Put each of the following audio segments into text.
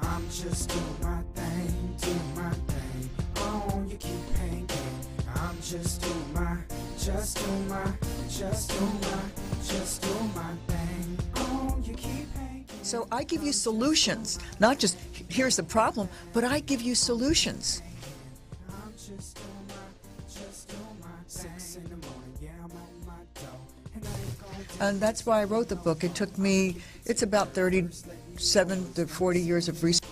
I'm just doing my thing. Oh, you keep hanging. I'm just doing my thing. Oh, you keep hanging. So I give you solutions, not just here's the problem, but I give you solutions. I'm just doing my 6 in the morning. Yeah, I'm on my dough. And I ain't gonna take And that's why I wrote the book. It took me, it's about 37 to 40 years of research.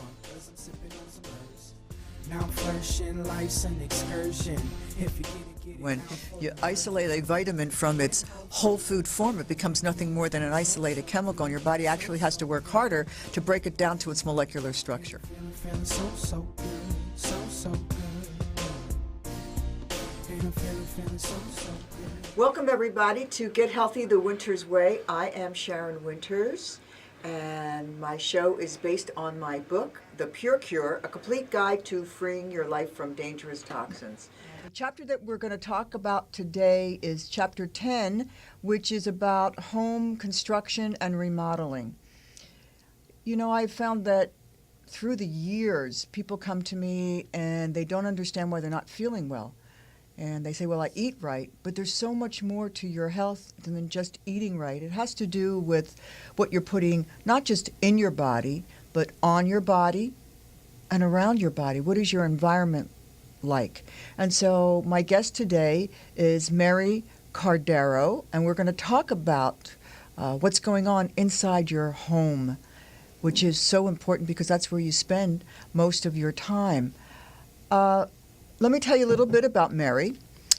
Now I'm flourishing, life's an excursion. If you get it. When you isolate a vitamin from its whole food form, it becomes nothing more than an isolated chemical, and your body actually has to work harder to break it down to its molecular structure. Feeling so good, so good. And I'm feeling so good. Welcome everybody to Get Healthy the Wynters Way. I am Sharyn Wynters, and my show is based on my book, The Pure Cure, A Complete Guide to Freeing Your Life from Dangerous Toxins. The chapter that we're going to talk about today is chapter 10, which is about home construction and remodeling. You know, I've found that through the years, people come to me and they don't understand why they're not feeling well. And they say, well, I eat right, but there's so much more to your health than just eating right. It has to do with what you're putting, not just in your body, but on your body and around your body. What is your environment like? And so my guest today is Mary Cordaro, and we're going to talk about what's going on inside your home, which is so important because that's where you spend most of your time. Let me tell you a little bit about Mary.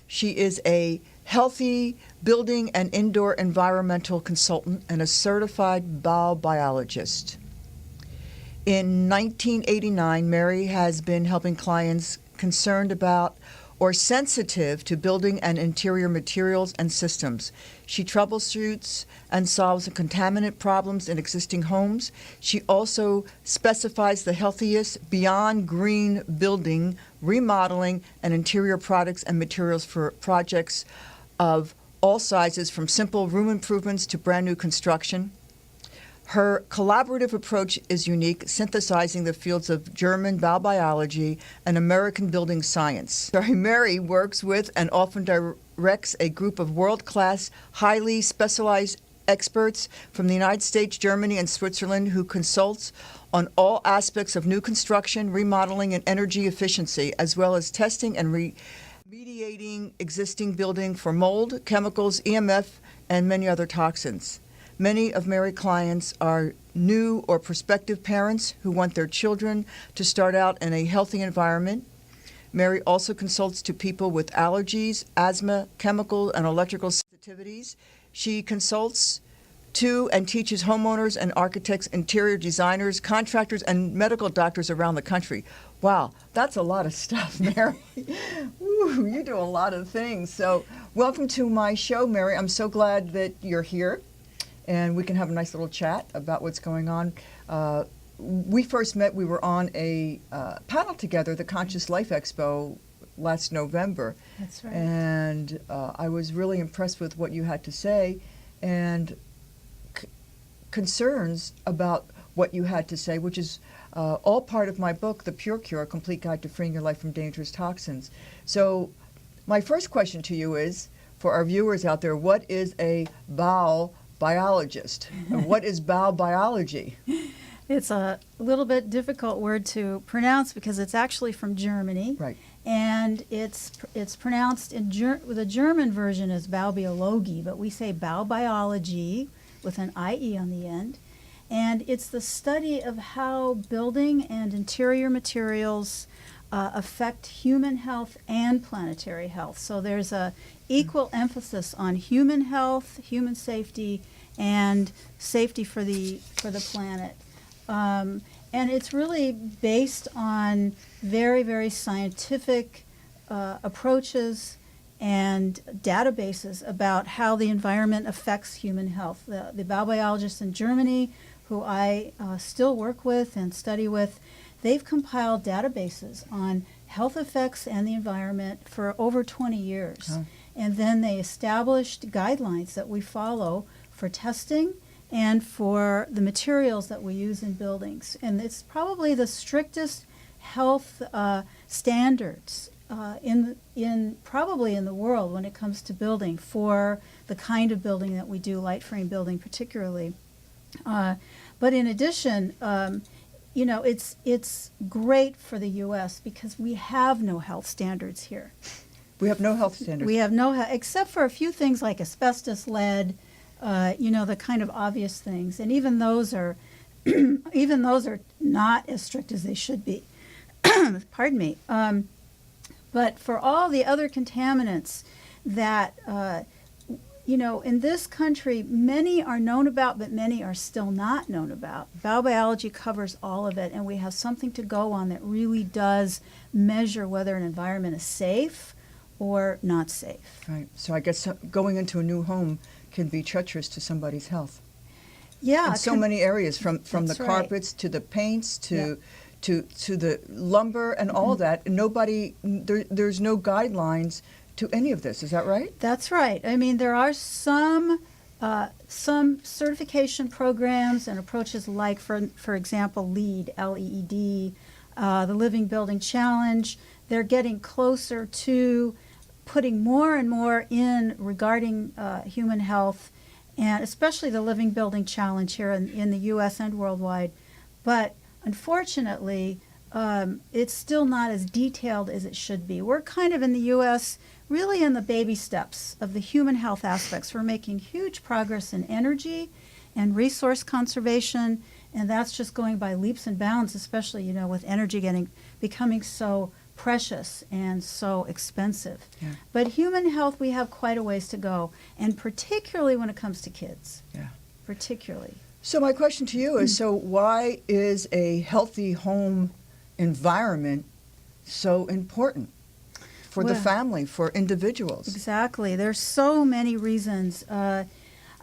She is a healthy building and indoor environmental consultant and a certified Bau-Biologist. In 1989, Mary has been helping clients concerned about or sensitive to building and interior materials and systems. She troubleshoots and solves contaminant problems in existing homes. She also specifies the healthiest beyond green building, remodeling, and interior products and materials for projects of all sizes, from simple room improvements to brand new construction. Her collaborative approach is unique, synthesizing the fields of German Bau-Biologie and American building science. Mary works with and often directs a group of world-class, highly specialized experts from the United States, Germany, and Switzerland who consults on all aspects of new construction, remodeling, and energy efficiency, as well as testing and remediating existing building for mold, chemicals, EMF, and many other toxins. Many of Mary's clients are new or prospective parents who want their children to start out in a healthy environment. Mary also consults to people with allergies, asthma, chemical and electrical sensitivities. She consults to and teaches homeowners and architects, interior designers, contractors, and medical doctors around the country. Wow, that's a lot of stuff, Mary. Woo, you do a lot of things. So welcome to my show, Mary. I'm so glad that you're here, and we can have a nice little chat about what's going on. We first met, we were on a panel together, the Conscious Life Expo, last November. That's right. And I was really impressed with what you had to say, and concerns about what you had to say, which is all part of my book, The Pure Cure, A Complete Guide to Freeing Your Life from Dangerous Toxins. So my first question to you is, for our viewers out there, what is a Bau-Biologist? And what is Bau-Biologie? It's a little bit difficult word to pronounce because it's actually from Germany. Right. And it's pronounced the German version is Bau-Biologie, but we say Bau-Biologie with an IE on the end. And it's the study of how building and interior materials affect human health and planetary health. So there's a equal emphasis on human health, human safety, and safety for the planet. And it's really based on very, very scientific approaches and databases about how the environment affects human health. The Bau-Biologists in Germany, who I still work with and study with, they've compiled databases on health effects and the environment for over 20 years. Oh. And then they established guidelines that we follow for testing and for the materials that we use in buildings. And it's probably the strictest health standards probably in the world when it comes to building, for the kind of building that we do, light frame building particularly. But in addition, it's great for the U.S. because we have no health standards here. We have no health standards. We have no, except for a few things like asbestos, lead, the kind of obvious things, and even those are not as strict as they should be. Pardon me. But for all the other contaminants that in this country, many are known about, but many are still not known about. Bau-Biologie covers all of it, and we have something to go on that really does measure whether an environment is safe or not safe. Right. So I guess going into a new home can be treacherous to somebody's health. Yeah. In so many areas, from the That's right. carpets to the paints to the lumber and all that. There's no guidelines to any of this. Is that right? That's right. I mean, there are some certification programs and approaches like, for example, LEED, L-E-E-D, the Living Building Challenge. They're getting closer to putting more and more in regarding human health, and especially the Living Building Challenge here in the U.S. and worldwide. But unfortunately, it's still not as detailed as it should be. We're kind of in the U.S. really in the baby steps of the human health aspects. We're making huge progress in energy and resource conservation, and that's just going by leaps and bounds, especially, with energy becoming so precious and so expensive. Yeah. But human health, we have quite a ways to go, and particularly when it comes to kids. Yeah. Particularly. So my question to you is, so why is a healthy home environment so important for the family, for individuals? Exactly. There's so many reasons. I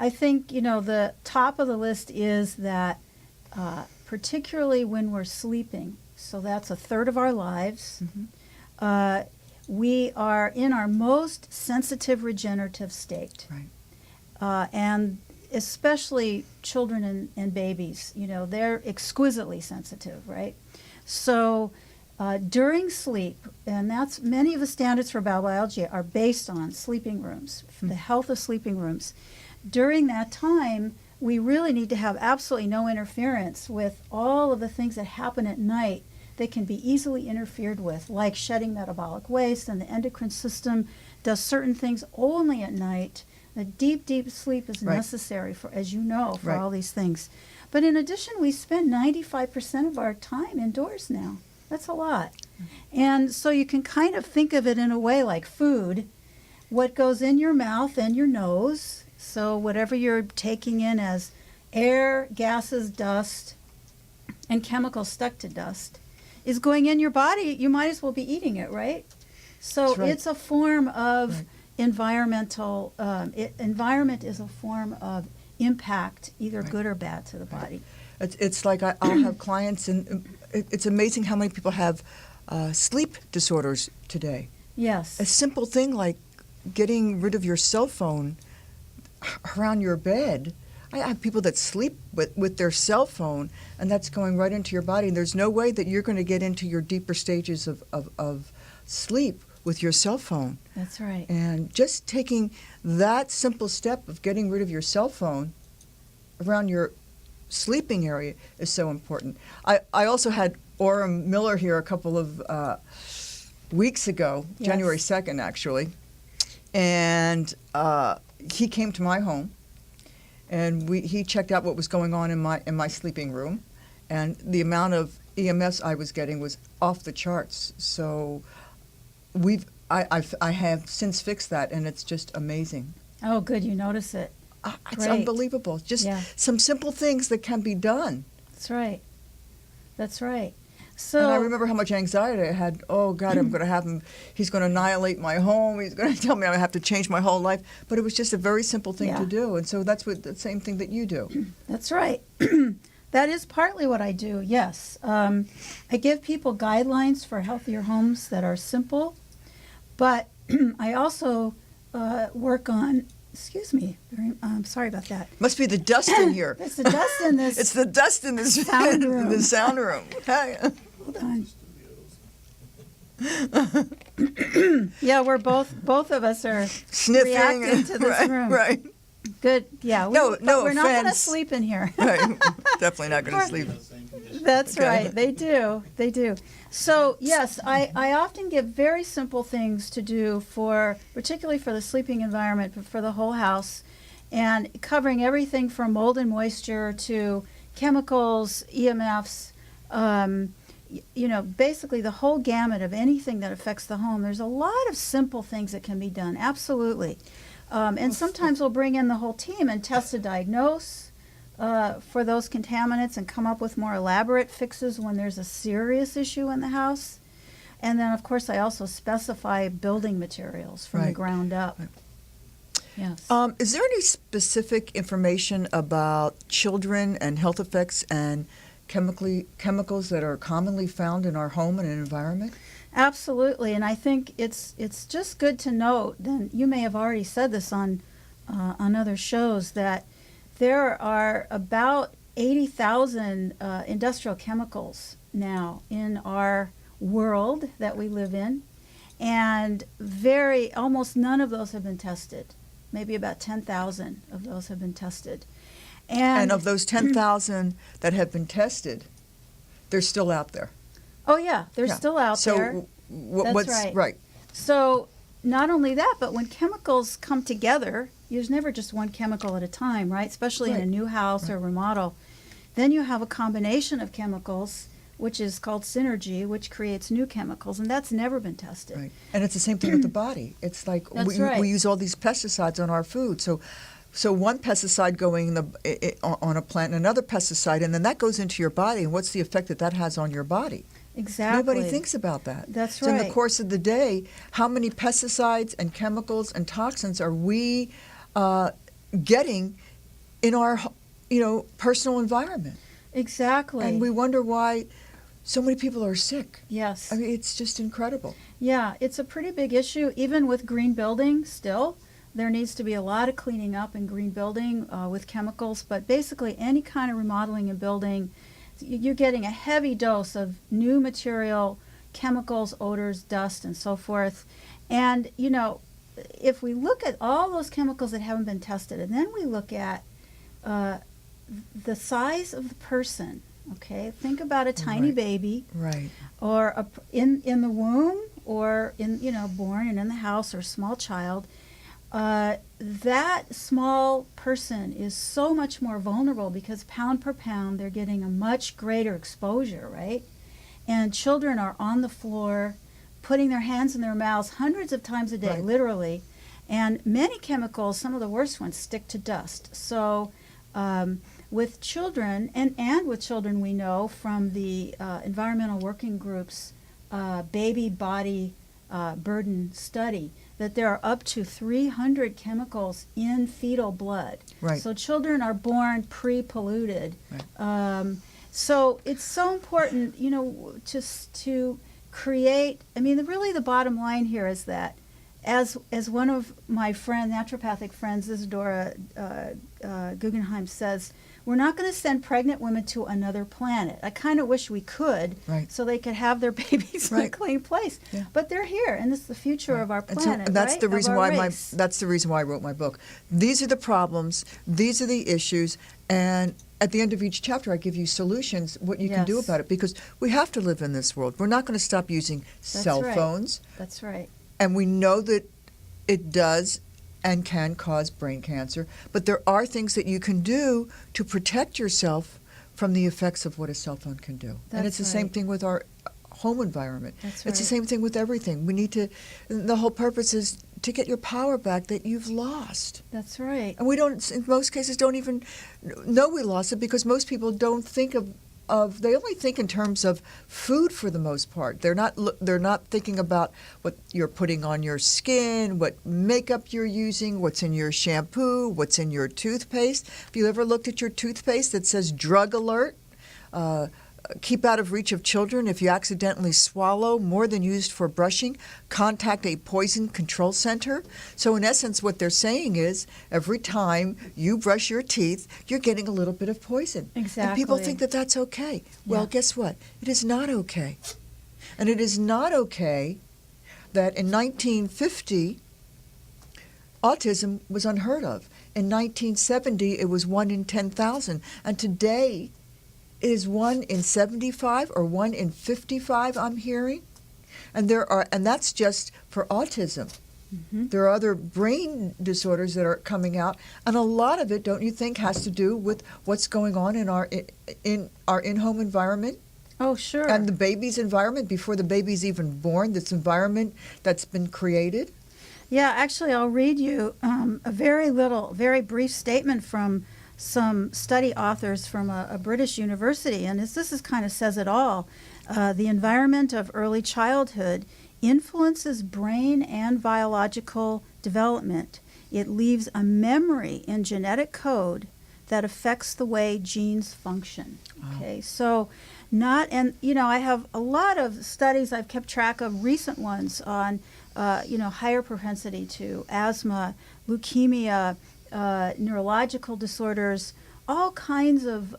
think, the top of the list is that particularly when we're sleeping, so that's a third of our lives, we are in our most sensitive regenerative state. Right. And especially children and babies, they're exquisitely sensitive, right? So during sleep, and that's many of the standards for Bau-Biologie are based on sleeping rooms, the health of sleeping rooms. During that time, we really need to have absolutely no interference with all of the things that happen at night that can be easily interfered with, like shedding metabolic waste, and the endocrine system does certain things only at night. The deep, deep sleep is necessary for, as you know, for all these things. But in addition, we spend 95% of our time indoors now. That's a lot. And so you can kind of think of it in a way like food. What goes in your mouth and your nose, so whatever you're taking in as air, gases, dust, and chemicals stuck to dust, is going in your body. You might as well be eating it, right? So it's a form of environmental, environment is a form of impact, either good or bad, to the body. It's like I'll have clients, and it's amazing how many people have sleep disorders today. Yes. A simple thing like getting rid of your cell phone around your bed. I have people that sleep with their cell phone, and that's going right into your body. And there's no way that you're going to get into your deeper stages of sleep with your cell phone. That's right. And just taking that simple step of getting rid of your cell phone around your sleeping area is so important. I also had Orem Miller here a couple of weeks ago, January 2nd actually, and he came to my home, and he checked out what was going on in my sleeping room, and the amount of EMFs I was getting was off the charts. So I have since fixed that, and it's just amazing. Oh, good, you notice it. It's unbelievable. Just some simple things that can be done. That's right. That's right. So, and I remember how much anxiety I had. Oh, God, I'm going to have him. He's going to annihilate my home. He's going to tell me I have to change my whole life. But it was just a very simple thing to do. And so that's the same thing that you do. That's right. That is partly what I do, yes. I give people guidelines for healthier homes that are simple. But I also work on excuse me. Sorry about that. Must be the dust in here. It's the dust in this. It's the dust in this sound room. in the sound room. Hold on. Yeah, we're both of us are Sniffing reacting to this right, room. Right. Good. Yeah. No we're not going to offense. sleep in here. Right. Definitely not going to sleep. That's Okay. right. They do. They do. So yes, I often give very simple things to do particularly for the sleeping environment, but for the whole house, and covering everything from mold and moisture to chemicals, EMFs, basically the whole gamut of anything that affects the home. There's a lot of simple things that can be done. Absolutely. And sometimes we'll bring in the whole team and test and diagnose for those contaminants and come up with more elaborate fixes when there's a serious issue in the house. And then, of course, I also specify building materials from the Right. ground up. Right. Yes. Is there any specific information about children and health effects and chemicals that are commonly found in our home and environment? Absolutely, and I think it's just good to note, and you may have already said this on other shows, that there are about 80,000 industrial chemicals now in our world that we live in, and almost none of those have been tested. Maybe about 10,000 of those have been tested. And of those 10,000 that have been tested, they're still out there. Oh yeah, they're Yeah. still out there. So That's what's right. right? So not only that, but when chemicals come together, there's never just one chemical at a time, right? Especially in a Right. new house or remodel. Then you have a combination of chemicals, which is called synergy, which creates new chemicals, and that's never been tested. Right. And it's the same thing with the body. It's like That's right. we use all these pesticides on our food. So one pesticide going on a plant and another pesticide, and then that goes into your body, and what's the effect that has on your body? Exactly. Nobody thinks about that. That's So in right. the course of the day, how many pesticides and chemicals and toxins are we getting in our personal environment? Exactly. And we wonder why so many people are sick. Yes. I mean, it's just incredible. Yeah, it's a pretty big issue, even with green building still. There needs to be a lot of cleaning up in green building with chemicals, but basically any kind of remodeling and building, you're getting a heavy dose of new material, chemicals, odors, dust, and so forth. And, if we look at all those chemicals that haven't been tested, and then we look at the size of the person, okay? Think about a tiny Right. baby. Right. Or in the womb, or born and in the house, or a small child. That small person is so much more vulnerable because pound per pound they're getting a much greater exposure, right? And children are on the floor putting their hands in their mouths hundreds of times a day, Right. literally. And many chemicals, some of the worst ones, stick to dust. So with children, and with children we know from the environmental working group's baby body burden study, that there are up to 300 chemicals in fetal blood. Right. So children are born pre-polluted. Right. So it's so important, just to create. I mean, really, the bottom line here is that, as one of my naturopathic friends, Isadora Guggenheim, says, we're not going to send pregnant women to another planet. I kind of wish we could, Right. so they could have their babies in a Right. clean place. Yeah. But they're here, and it's the future of our And so planet. that's right? the Of reason our why race. that's the reason why I wrote my book. These are the problems, these are the issues, and at the end of each chapter I give you solutions, what you can do Yes. about it, because we have to live in this world. We're not going to stop using cell right. phones, That's right. and we know that it does and can cause brain cancer, but there are things that you can do to protect yourself from the effects of what a cell phone can do. And it's the That's same right. thing with our home environment. That's It's the right. same thing with everything. The whole purpose is to get your power back that you've lost. That's right. And we don't, in most cases, don't even know we lost it, because most people don't think of they only think in terms of food for the most part. They're not thinking about what you're putting on your skin, what makeup you're using, what's in your shampoo, what's in your toothpaste. Have you ever looked at your toothpaste that says drug alert? keep out of reach of children. If you accidentally swallow more than used for brushing, contact a poison control center. So in essence, what they're saying is every time you brush your teeth, you're getting a little bit of poison. Exactly. And people think that that's okay. Well, Yeah. guess what? It is not okay. And it is not okay that in 1950, autism was unheard of. In 1970, it was 1 in 10,000. And today, it is 1 in 75 or 1 in 55, I'm hearing. And that's just for autism. Mm-hmm. There are other brain disorders that are coming out, and a lot of it, don't you think, has to do with what's going on in our in-home environment? Oh, sure. And the baby's environment before the baby's even born, this environment that's been created? Yeah, actually, I'll read you a very brief statement from some study authors from a British university, and this kind of says it all. The environment of early childhood influences brain and biological development. It leaves a memory in genetic code that affects the way genes function. Okay, so I have a lot of studies I've kept track of, recent ones on, higher propensity to asthma, leukemia, neurological disorders, all kinds of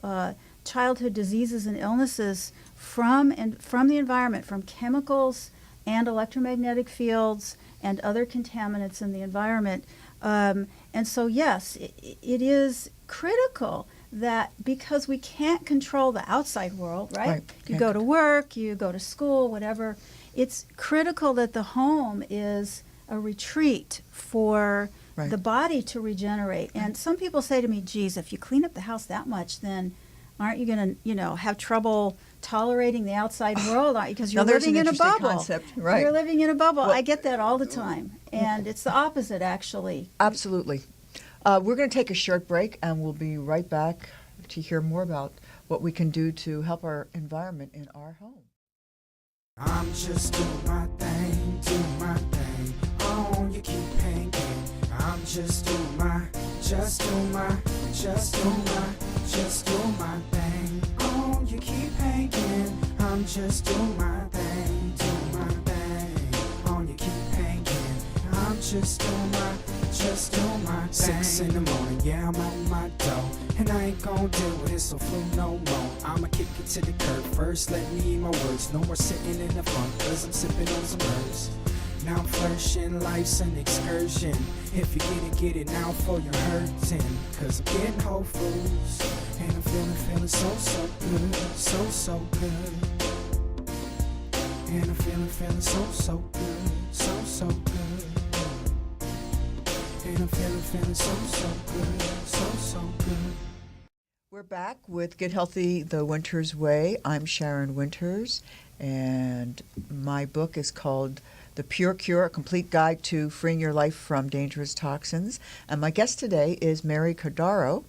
childhood diseases and illnesses from the environment, from chemicals and electromagnetic fields and other contaminants in the environment. And so, yes, it is critical that because we can't control the outside world, right? You go to work, you go to school, whatever. It's critical that the home is a retreat for the body to regenerate. And some people say to me, geez, if you clean up the house that much, then aren't you going to, have trouble tolerating the outside world? Because you're living in a bubble. Concept, right. You're living in a bubble. Well, I get that all the time. And it's the opposite, actually. Absolutely. We're going to take a short break, and we'll be right back to hear more about what we can do to help our environment in our home. I'm just doing my thing, oh, you keep hanging. I'm just doing my thing, oh, you keep hanging. I'm just doing my thing, oh, you keep hanging. I'm just doing my thing. 6 in the morning, yeah, I'm on my dough, and I ain't gon' deal with this so flu no more. I'ma kick it to the curb first, let me eat my words. No more sitting in the front, cause I'm sipping on some herbs. Now I'm flourishing, life's an excursion. If you get it now for your hurting. Cause I'm getting Whole Foods, and I'm feeling so good, so good. And I'm feeling so good, so good. And I'm feeling so good, so good. We're back with Get Healthy the Wynters Way. I'm Sharyn Wynters, and my book is called The Pure Cure, A Complete Guide to Freeing Your Life from Dangerous Toxins. And my guest today is Mary Cordaro,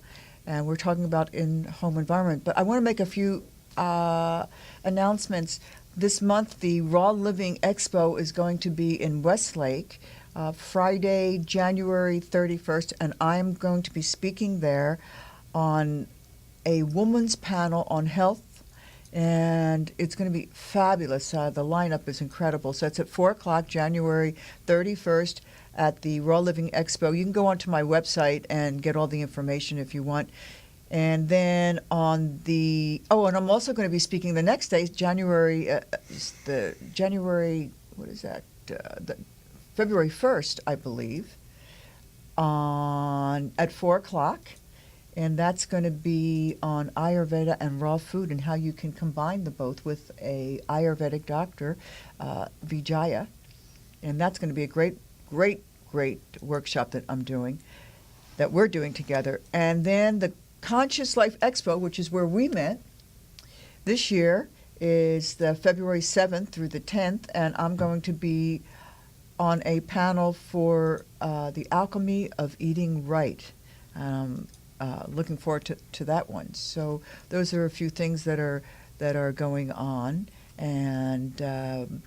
and we're talking about in-home environment. But I want to make a few announcements. This month, the Raw Living Expo is going to be in Westlake, Friday, January 31st, and I'm going to be speaking there on a woman's panel on health, and it's going to be fabulous. The lineup is incredible. So it's at 4 o'clock, January 31st, at the Raw Living Expo. You can go onto my website and get all the information if you want. And then on the, and I'm also going to be speaking the next day, February 1st, I believe, at 4 o'clock. And that's going to be on Ayurveda and raw food and how you can combine the both with a Ayurvedic doctor, Vijaya. And that's going to be a great workshop that we're doing together. And then the Conscious Life Expo, which is where we met this year, is the February 7th through the 10th, and I'm going to be on a panel for the alchemy of eating right. Looking forward to that one. So those are a few things that are going on, and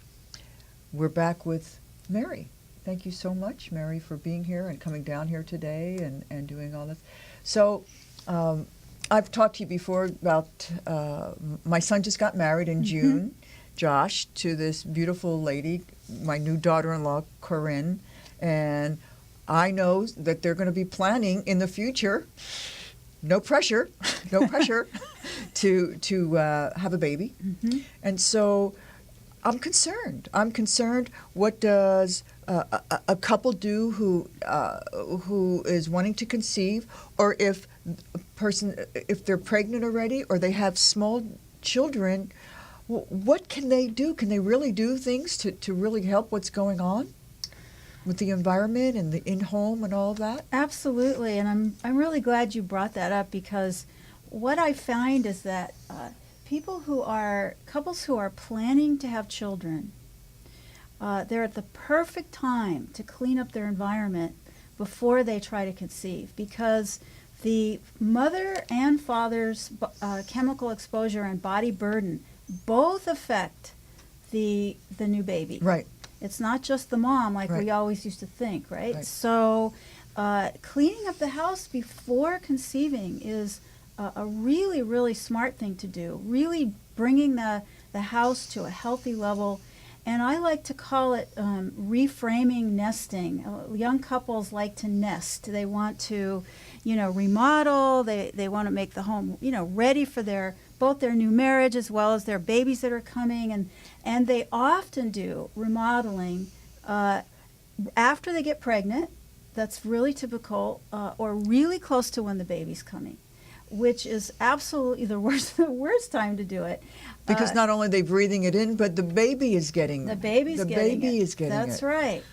we're back with Mary. Thank you so much, Mary, for being here and coming down here today and doing all this. So I've talked to you before about my son just got married in June, Josh, to this beautiful lady, my new daughter-in-law, Corinne, and I know that they're going to be planning in the future, no pressure, to have a baby. And so I'm concerned. What does a couple do who is wanting to conceive, or if they're pregnant already, or they have small children, what can they do? Can they really do things to really help what's going on with the environment and the in-home and all of that? Absolutely, and I'm really glad you brought that up, because what I find is that couples who are planning to have children, they're at the perfect time to clean up their environment before they try to conceive, because the mother and father's chemical exposure and body burden both affect the new baby. Right. It's not just the mom like we always used to think, right? So cleaning up the house before conceiving is a really, really smart thing to do, really bringing the house to a healthy level. And I like to call it reframing nesting. Young couples like to nest. They want to, remodel. They want to make the home, ready for both their new marriage as well as their babies that are coming. And they often do remodeling after they get pregnant. That's really typical, or really close to when the baby's coming, which is absolutely the worst time to do it. Because not only are they breathing it in, but the baby is getting it. The baby is getting it.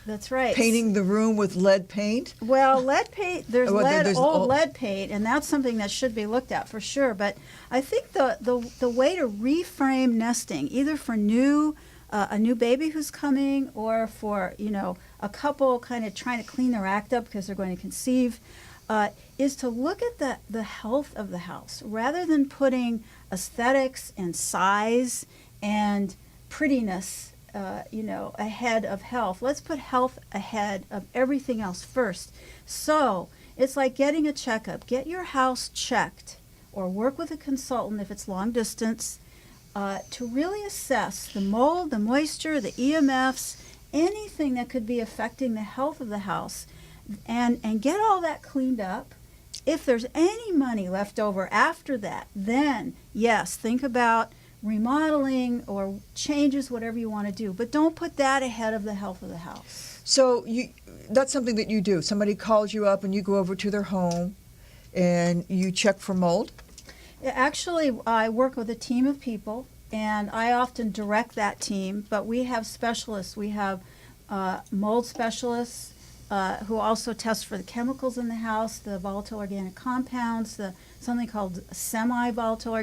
That's right. Painting the room with lead paint? Well, lead paint, there's lead paint, and that's something that should be looked at for sure. But I think the way to reframe nesting, either for a new baby who's coming, or for, a couple kind of trying to clean their act up because they're going to conceive, is to look at the health of the house rather than putting aesthetics and size and prettiness, ahead of health. Let's put health ahead of everything else first. So it's like getting a checkup. Get your house checked, or work with a consultant if it's long distance, to really assess the mold, the moisture, the EMFs, anything that could be affecting the health of the house. And get all that cleaned up. If there's any money left over after that, then yes, think about remodeling or changes, whatever you want to do. But don't put that ahead of the health of the house. So that's something that you do. Somebody calls you up and you go over to their home and you check for mold? Actually, I work with a team of people, and I often direct that team. But we have specialists. We have mold specialists, who also test for the chemicals in the house, the volatile organic compounds, something called semi-volatile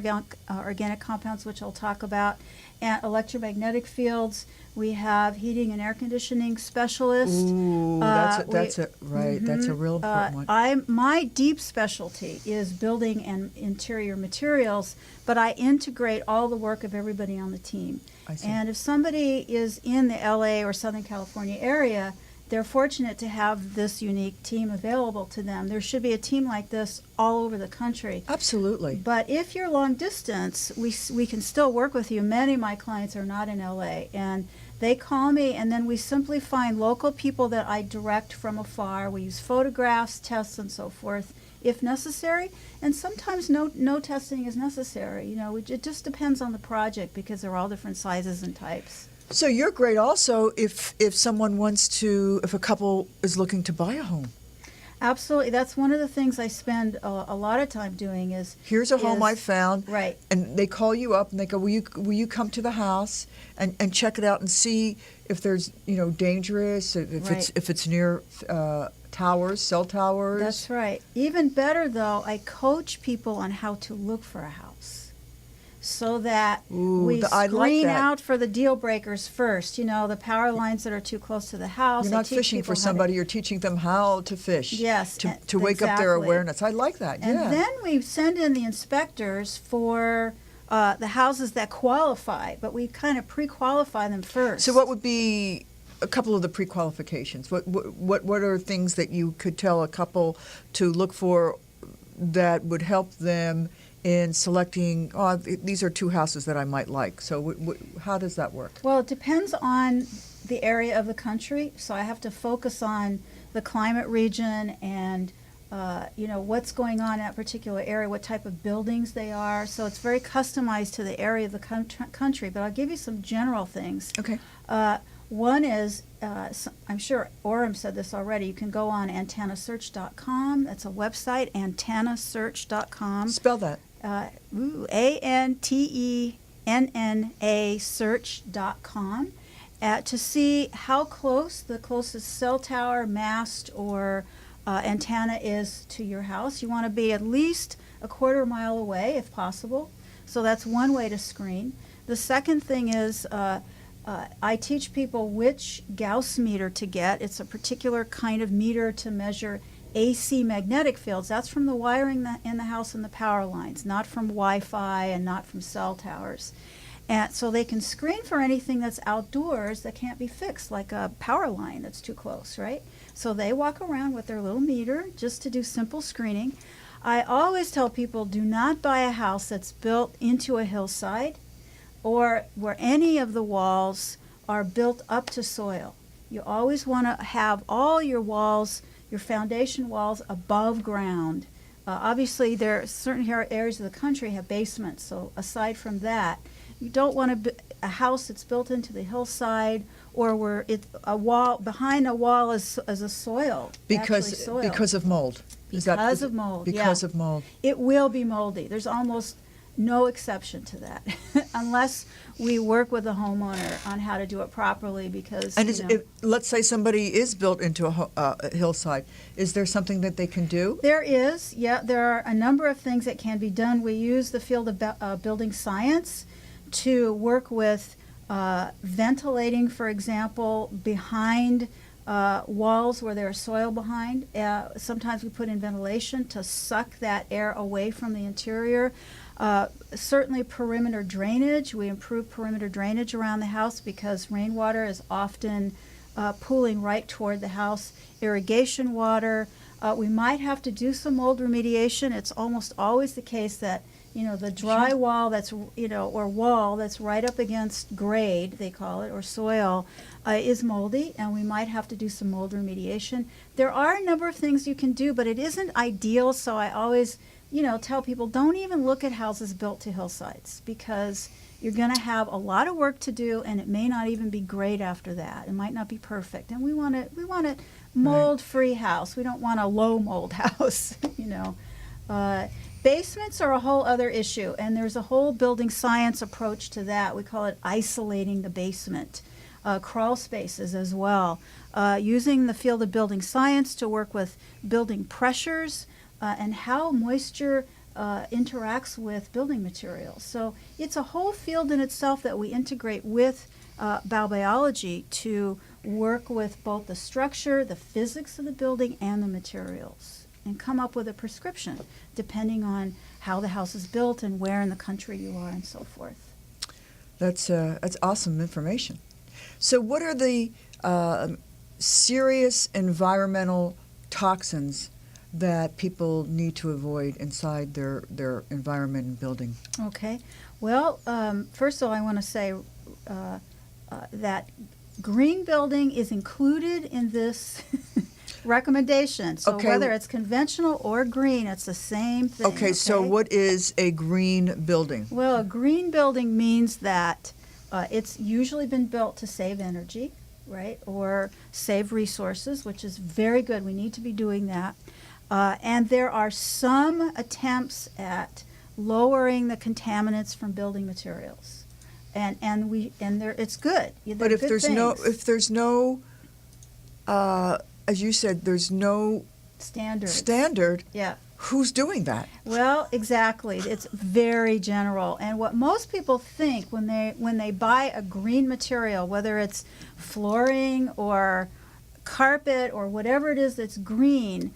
organic compounds, which I'll talk about, and electromagnetic fields. We have heating and air conditioning specialists. Ooh, that's a real important one. My deep specialty is building and interior materials, but I integrate all the work of everybody on the team. I see. And if somebody is in the LA or Southern California area, they're fortunate to have this unique team available to them. There should be a team like this all over the country. Absolutely. But if you're long distance, we can still work with you. Many of my clients are not in LA, and they call me, and then we simply find local people that I direct from afar. We use photographs, tests, and so forth, if necessary. And sometimes no testing is necessary. It just depends on the project, because they're all different sizes and types. So you're great also if someone if a couple is looking to buy a home. Absolutely. That's one of the things I spend a lot of time doing is... Here's a home I found. Right. And they call you up and they go, will you come to the house and check it out and see if there's, dangerous, if it's near towers, cell towers? That's right. Even better, though, I coach people on how to look for a house, so that we screen out for the deal breakers first. The power lines that are too close to the house. You're not fishing for somebody. You're teaching them how to fish. Yes. To wake up their awareness. I like that, And then we send in the inspectors for the houses that qualify, but we kind of pre-qualify them first. So what would be a couple of the pre-qualifications? What are things that you could tell a couple to look for that would help them in selecting, oh, these are two houses that I might like. So how does that work? Well, it depends on the area of the country. So I have to focus on the climate region and what's going on in that particular area, what type of buildings they are. So it's very customized to the area of the country. But I'll give you some general things. Okay. One is, I'm sure Orem said this already, you can go on antennasearch.com. That's a website, antennasearch.com. Spell that. ANTENNA search.com to see how close the closest cell tower, mast, or antenna is to your house. You want to be at least a quarter mile away if possible. So that's one way to screen. The second thing is I teach people which Gauss meter to get. It's a particular kind of meter to measure AC magnetic fields. That's from the wiring in the house and the power lines, not from Wi-Fi and not from cell towers. And so they can screen for anything that's outdoors that can't be fixed, like a power line that's too close, right? So they walk around with their little meter just to do simple screening. I always tell people, do not buy a house that's built into a hillside or where any of the walls are built up to soil. You always want to have all your walls, your foundation walls, above ground. Obviously, there are certain areas of the country have basements, so aside from that, you don't want a house that's built into the hillside or where a wall behind a wall is a soil. Because of mold. Because of mold. Because of mold. It will be moldy. There's almost no exception to that, unless we work with the homeowner on how to do it properly. Because if, let's say somebody is built into a hillside, is there something that they can do? There is, yeah. There are a number of things that can be done. We use the field of building science to work with ventilating, for example, behind walls where there's soil behind. Sometimes we put in ventilation to suck that air away from the interior. Certainly perimeter drainage. We improve perimeter drainage around the house because rainwater is often pooling right toward the house. Irrigation water. We might have to do some mold remediation. It's almost always the case that the dry wall that's, or wall that's right up against grade, they call it, or soil, is moldy, and we might have to do some mold remediation. There are a number of things you can do, but it isn't ideal, so I always, tell people don't even look at houses built to hillsides because you're going to have a lot of work to do, and it may not even be great after that. It might not be perfect, and we want a mold-free house. We don't want a low mold house, Basements are a whole other issue, and there's a whole building science approach to that. We call it isolating the basement. Crawl spaces as well. Using the field of building science to work with building pressures and how moisture interacts with building materials. So it's a whole field in itself that we integrate with Bau-Biologie to work with both the structure, the physics of the building, and the materials, and come up with a prescription depending on how the house is built and where in the country you are and so forth. That's awesome information. So what are the serious environmental toxins that people need to avoid inside their environment and building? Okay. Well, first of all, I want to say that green building is included in this recommendation. So okay. Whether it's conventional or green, it's the same thing. Okay, so what is a green building? Well, a green building means that it's usually been built to save energy, right, or save resources, which is very good. We need to be doing that. And there are some attempts at lowering the contaminants from building materials, and it's good. But if there's no as you said, there's no standard. Yeah. Who's doing that? Well, exactly. It's very general. And what most people think when they buy a green material, whether it's flooring or carpet or whatever it is that's green,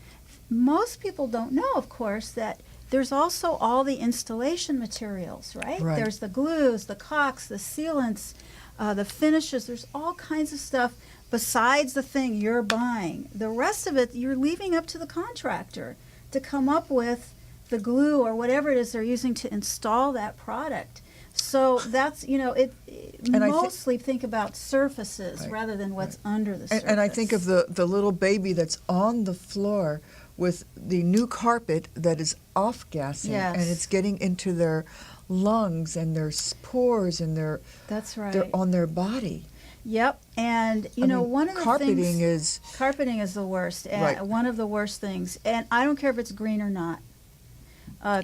most people don't know, of course, that there's also all the installation materials, right? There's the glues, the caulks, the sealants, the finishes. There's all kinds of stuff besides the thing you're buying. The rest of it, you're leaving up to the contractor to come up with the glue or whatever it is they're using to install that product. So that's, And I mostly think about surfaces Right, rather than what's under the surface. And I think of the little baby that's on the floor with the new carpet that is off-gassing, Yes. and it's getting into their lungs and their pores and That's right. they're on their body. Yep, and I mean, one of the carpeting things, is carpeting is the worst, Right. one of the worst things, and I don't care if it's green or not.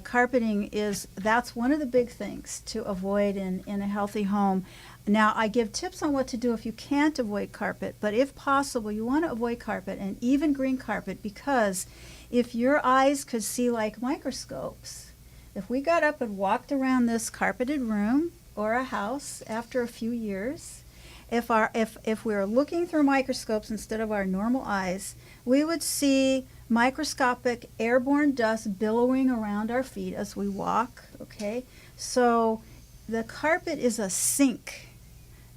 Carpeting that's one of the big things to avoid in a healthy home. Now, I give tips on what to do if you can't avoid carpet, but if possible, you want to avoid carpet, and even green carpet, because if your eyes could see like microscopes, if we got up and walked around this carpeted room or a house after a few years, if we were looking through microscopes instead of our normal eyes, we would see microscopic airborne dust billowing around our feet as we walk, okay? So the carpet is a sink.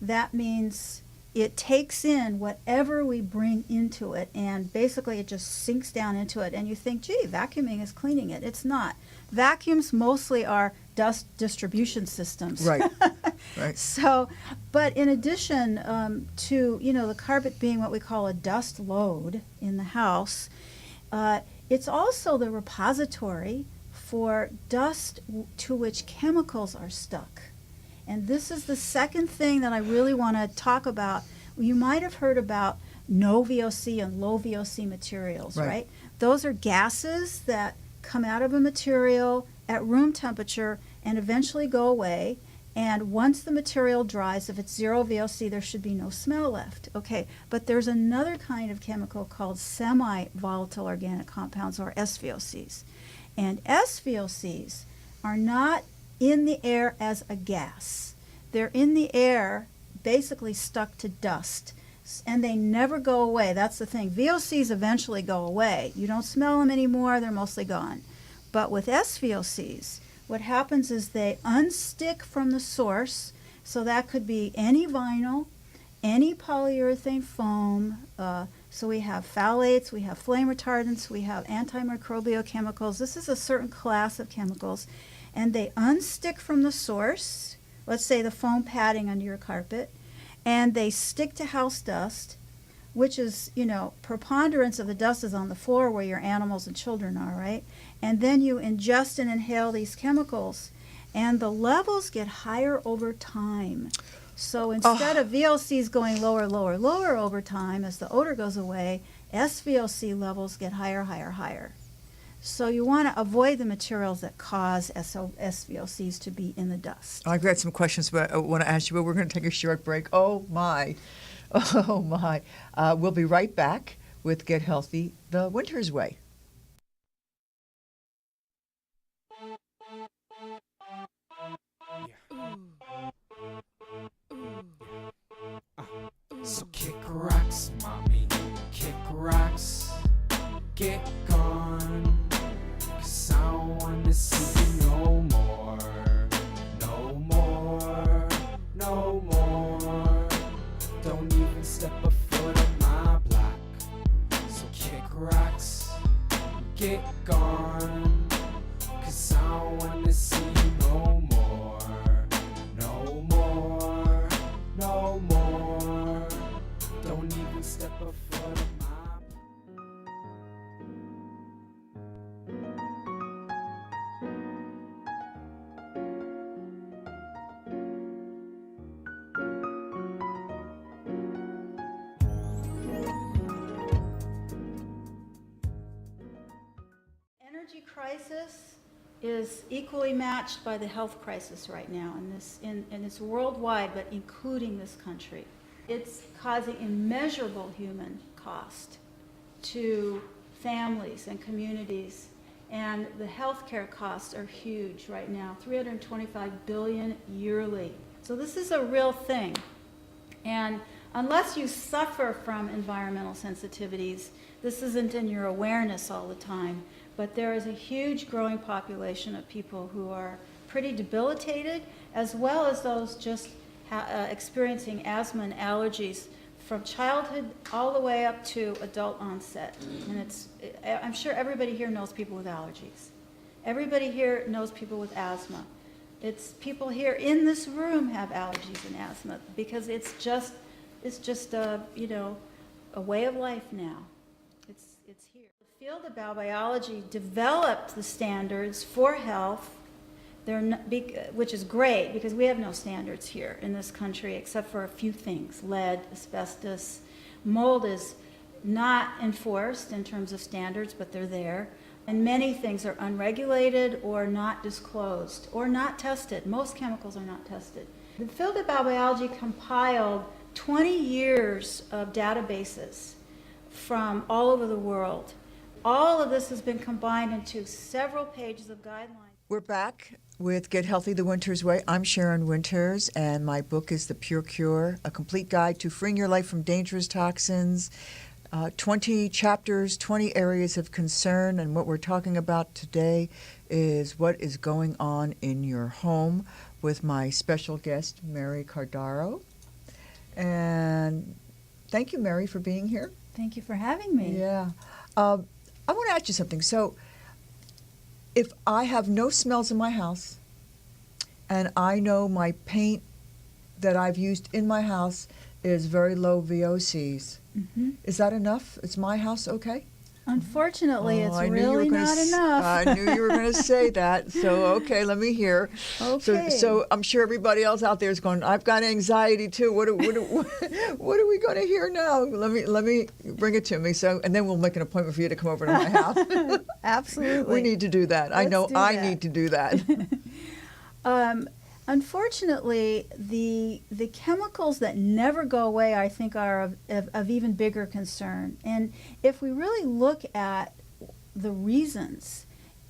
That means it takes in whatever we bring into it, and basically it just sinks down into it. And you think, gee, vacuuming is cleaning it. It's not. Vacuums mostly are dust distribution systems. right, right. So, but in addition to, the carpet being what we call a dust load in the house, it's also the repository for dust to which chemicals are stuck. And this is the second thing that I really want to talk about. You might have heard about no VOC and low VOC materials, right? Those are gases that come out of a material at room temperature and eventually go away. And once the material dries, if it's 0 VOC, there should be no smell left. Okay, but there's another kind of chemical called semi-volatile organic compounds, or SVOCs. And SVOCs are not in the air as a gas. They're in the air basically stuck to dust, and they never go away. That's the thing. VOCs eventually go away. You don't smell them anymore. They're mostly gone. But with SVOCs, what happens is they unstick from the source, so that could be any vinyl, any polyurethane foam. So we have phthalates, we have flame retardants, we have antimicrobial chemicals. This is a certain class of chemicals, and they unstick from the source, let's say the foam padding under your carpet, and they stick to house dust, which is, preponderance of the dust is on the floor where your animals and children are, right? And then you ingest and inhale these chemicals, and the levels get higher over time. So instead of VOCs going lower, lower, lower over time as the odor goes away, SVOC levels get higher, higher, higher. So you want to avoid the materials that cause SVOCs to be in the dust. I've got some questions but I want to ask you, but we're going to take a short break. Oh, my. Oh, my. We'll be right back with Get Healthy the Wynters Way. So kick rocks, mommy, kick rocks, get gone, 'cause I don't wanna see you no more, no more, no more, don't even step a foot on my block, so kick rocks, get gone, 'cause I don't wanna see you no more, no more, no more, don't even step a foot on my Energy crisis is equally matched by the health crisis right now, and it's worldwide, but including this country. It's causing immeasurable human cost to families and communities, and the healthcare costs are huge right now, $325 billion yearly. So this is a real thing. And unless you suffer from environmental sensitivities, this isn't in your awareness all the time, but there is a huge growing population of people who are pretty debilitated, as well as those just experiencing asthma and allergies from childhood all the way up to adult onset. And I'm sure everybody here knows people with allergies. Everybody here knows people with asthma. It's people here in this room have allergies and asthma because it's just a, you know, a way of life now. It's here. The field of Bau-Biology developed the standards for health. Which is great because we have no standards here in this country except for a few things: lead, asbestos. Mold is not enforced in terms of standards, but they're there. And many things are unregulated or not disclosed or not tested. Most chemicals are not tested. The field of Bau-Biology compiled 20 years of databases from all over the world. All of this has been combined into several pages of guidelines. We're back with Get Healthy the Wynters Way. I'm Sharyn Wynters, and my book is The Pure Cure, a complete guide to freeing your life from dangerous toxins. 20 chapters, 20 areas of concern, and what we're talking about today is what is going on in your home with my special guest, Mary Cordaro. And thank you, Mary, for being here. Thank you for having me. Yeah. I want to ask you something. So, if I have no smells in my house and I know my paint that I've used in my house is very low VOCs, is that enough? Is my house okay? Unfortunately, it's I knew you were really gonna not enough. I knew you were going to say that. So, okay, let me hear. Okay. So I'm sure everybody else out there is going, I've got anxiety too. What are we going to hear now? Let me bring it to me. So, and then we'll make an appointment for you to come over to my house. Absolutely. We need to do that. I know I need to do that. Unfortunately, the chemicals that never go away, I think, are of even bigger concern. And if we really look at the reasons,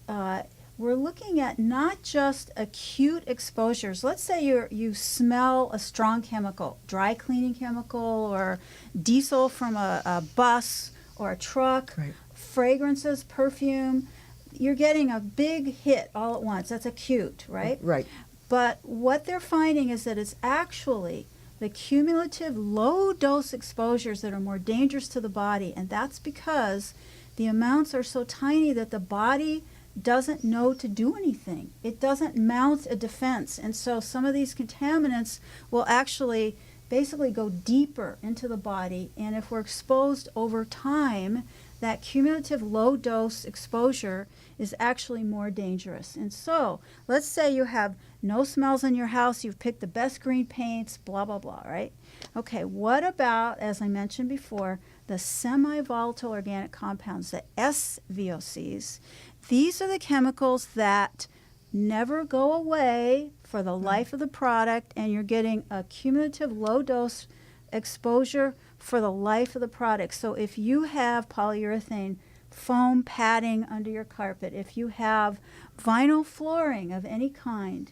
we're looking at not just acute exposures. Let's say you smell a strong chemical, dry cleaning chemical, or diesel from a bus or a truck, Right. fragrances, perfume. You're getting a big hit all at once. That's acute, right? Right. But what they're finding is that it's actually the cumulative low-dose exposures that are more dangerous to the body, and that's because the amounts are so tiny that the body doesn't know to do anything. It doesn't mount a defense, and so some of these contaminants will actually basically go deeper into the body, and if we're exposed over time, that cumulative low-dose exposure is actually more dangerous. And so, let's say you have no smells in your house, you've picked the best green paints, blah, blah, blah, right? Okay, what about, as I mentioned before, the semi-volatile organic compounds, the SVOCs? These are the chemicals that never go away for the life of the product, and you're getting a cumulative low-dose exposure for the life of the product. So if you have polyurethane foam padding under your carpet, if you have vinyl flooring of any kind,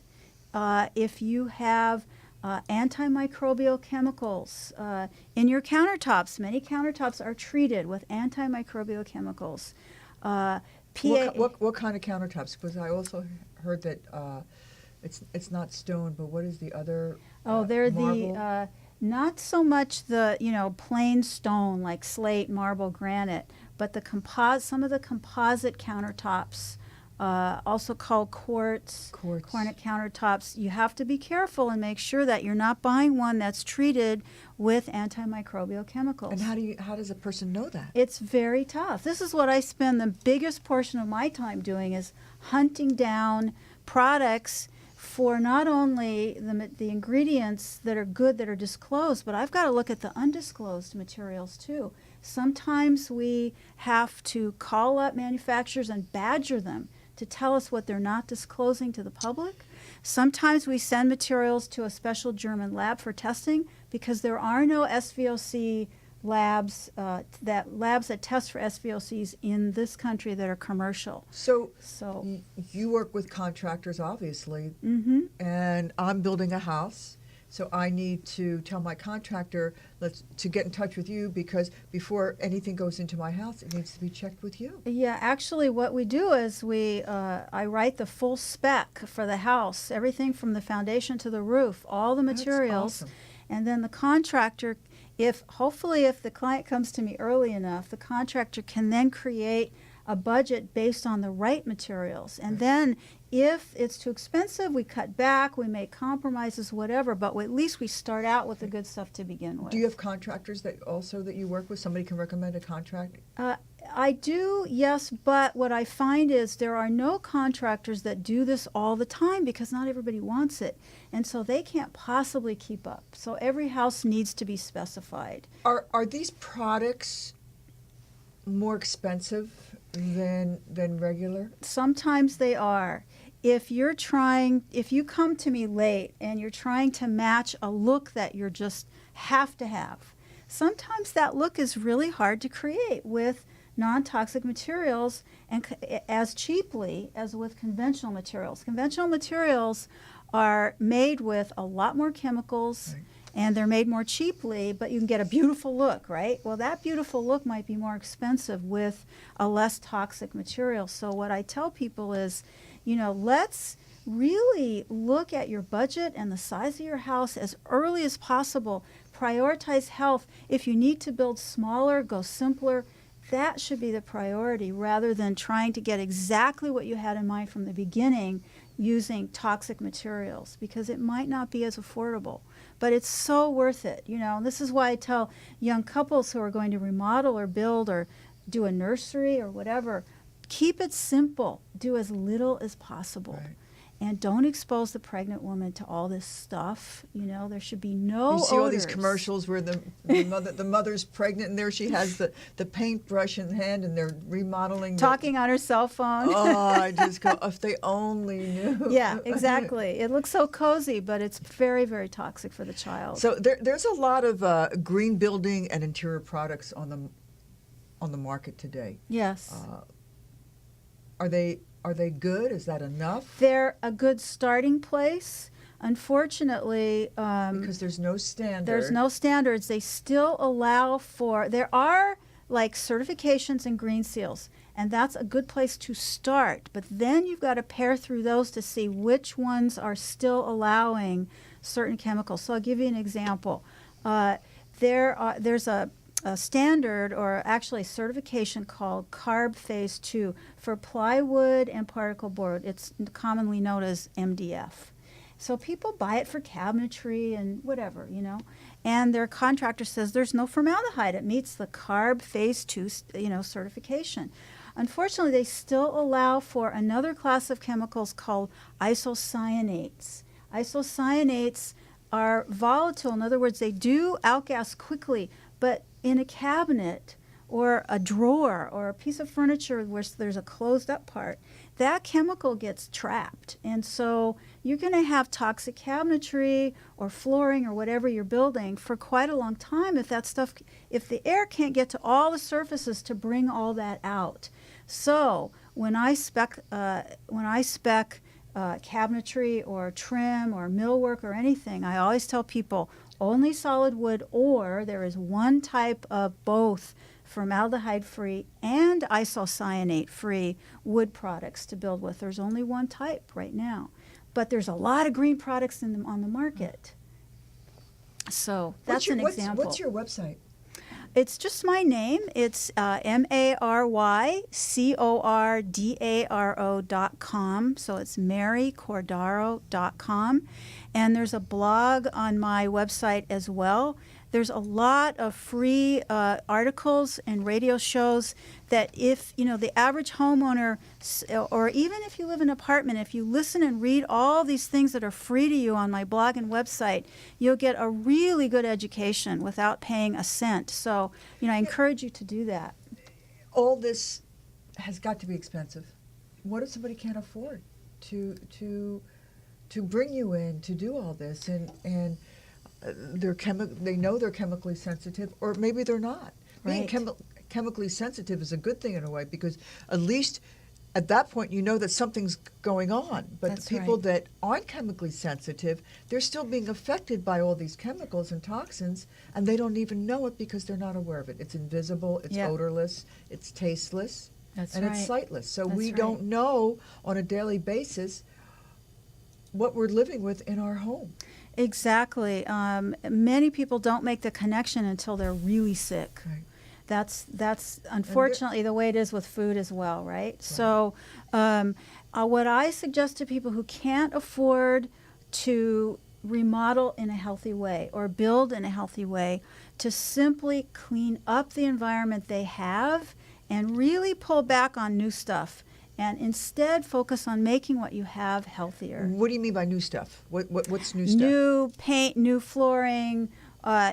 if you have antimicrobial chemicals in your countertops, many countertops are treated with antimicrobial chemicals. What kind of countertops? Because I also heard that it's not stone, but what is the other? They're marble? the not so much the plain stone like slate, marble, granite, but some of the composite countertops, also called quartz, cornet countertops. You have to be careful and make sure that you're not buying one that's treated with antimicrobial chemicals. And how does a person know that? It's very tough. This is what I spend the biggest portion of my time doing, is hunting down products for not only the ingredients that are good, that are disclosed, but I've got to look at the undisclosed materials too. Sometimes we have to call up manufacturers and badger them to tell us what they're not disclosing to the public. Sometimes we send materials to a special German lab for testing because there are no SVOC labs that test for SVOCs in this country that are commercial. So you work with contractors, obviously, and I'm building a house. So I need to tell my contractor to get in touch with you, because before anything goes into my house, it needs to be checked with you. Yeah, actually what we do is I write the full spec for the house, everything from the foundation to the roof, all the materials. That's awesome. And then the contractor, if the client comes to me early enough, the contractor can then create a budget based on the right materials. And then if it's too expensive, we cut back, we make compromises, whatever, but at least we start out with the good stuff to begin with. Do you have contractors that you work with? Somebody can recommend a contract? I do, yes, but what I find is there are no contractors that do this all the time because not everybody wants it. And so they can't possibly keep up. So every house needs to be specified. Are these products more expensive than regular? Sometimes they are. If you come to me late and you're trying to match a look that you just have to have, sometimes that look is really hard to create with non-toxic materials and as cheaply as with conventional materials. Conventional materials are made with a lot more chemicals, right, and they're made more cheaply, but you can get a beautiful look, right? Well, that beautiful look might be more expensive with a less toxic material. So what I tell people is, let's really look at your budget and the size of your house as early as possible. Prioritize health. If you need to build smaller, go simpler. That should be the priority rather than trying to get exactly what you had in mind from the beginning using toxic materials, because it might not be as affordable. But it's so worth it, And this is why I tell young couples who are going to remodel or build or do a nursery or whatever, keep it simple. Do as little as possible. Right. And don't expose the pregnant woman to all this stuff. There should be no You see all these odors. commercials where the mother's pregnant and there she has the paintbrush in hand and they're remodeling. Talking on her cell phone. Oh, I just go, if they only knew. Yeah, exactly. It looks so cozy, but it's very, very toxic for the child. So there's a lot of green building and interior products on the market today. Yes. Are they good? Is that enough? They're a good starting place. Unfortunately, Because there's no standard. there's no standards. They still allow there are like certifications and green seals, and that's a good place to start. But then you've got to pare through those to see which ones are still allowing certain chemicals. So I'll give you an example. There's a standard, or actually certification, called CARB Phase 2 for plywood and particle board. It's commonly known as MDF. So people buy it for cabinetry and whatever, and their contractor says there's no formaldehyde. It meets the CARB Phase 2, certification. Unfortunately, they still allow for another class of chemicals called isocyanates. Isocyanates are volatile. In other words, they do outgas quickly, but in a cabinet or a drawer or a piece of furniture where there's a closed up part, that chemical gets trapped. And so you're going to have toxic cabinetry or flooring or whatever you're building for quite a long time if the air can't get to all the surfaces to bring all that out. So when I spec cabinetry or trim or millwork or anything, I always tell people only solid wood, or there is one type of both formaldehyde-free and isocyanate-free wood products to build with. There's only one type right now. But there's a lot of green products on the market. So that's an example. What's your website? It's just my name. It's MaryCordaro.com. So it's marycordaro.com. And there's a blog on my website as well. There's a lot of free articles and radio shows that if, the average homeowner, or even if you live in an apartment, if you listen and read all these things that are free to you on my blog and website, you'll get a really good education without paying a cent. So, I encourage you to do that. All this has got to be expensive. What if somebody can't afford to bring you in to do all this, and they know they're chemically sensitive, or maybe they're not. Right. Being chemically sensitive is a good thing in a way, because at least at that point you know that something's going on. But That's the people right. that aren't chemically sensitive, they're still being affected by all these chemicals and toxins, and they don't even know it because they're not aware of it. It's invisible, it's Yeah. odorless, it's tasteless, That's and right. it's sightless. So That's we right. don't know on a daily basis what we're living with in our home. Exactly. Many people don't make the connection until they're really sick. Right. That's unfortunately the way it is with food as well, right? So what I suggest to people who can't afford to remodel in a healthy way or build in a healthy way, to simply clean up the environment they have and really pull back on new stuff and instead focus on making what you have healthier. What do you mean by new stuff? What's new stuff? New paint, new flooring,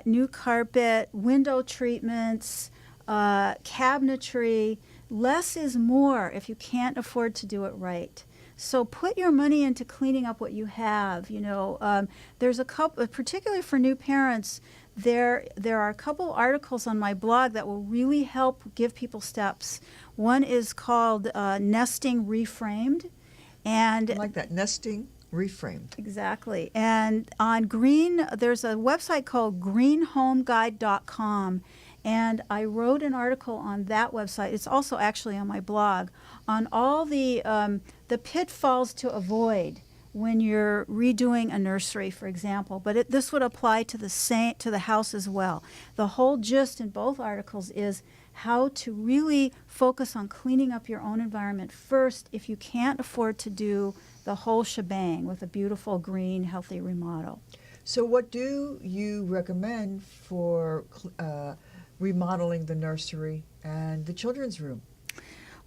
new carpet, window treatments, cabinetry. Less is more if you can't afford to do it right. So put your money into cleaning up what you have. You know, there's a couple, particularly for new parents, there are a couple articles on my blog that will really help give people steps. One is called Nesting Reframed. And I like that, nesting reframed. Exactly. And on there's a website called greenhomeguide.com. And I wrote an article on that website. It's also actually on my blog on all the pitfalls to avoid when you're redoing a nursery, for example. But this would apply to the house as well. The whole gist in both articles is how to really focus on cleaning up your own environment first if you can't afford to do the whole shebang with a beautiful, green, healthy remodel. So what do you recommend for remodeling the nursery and the children's room?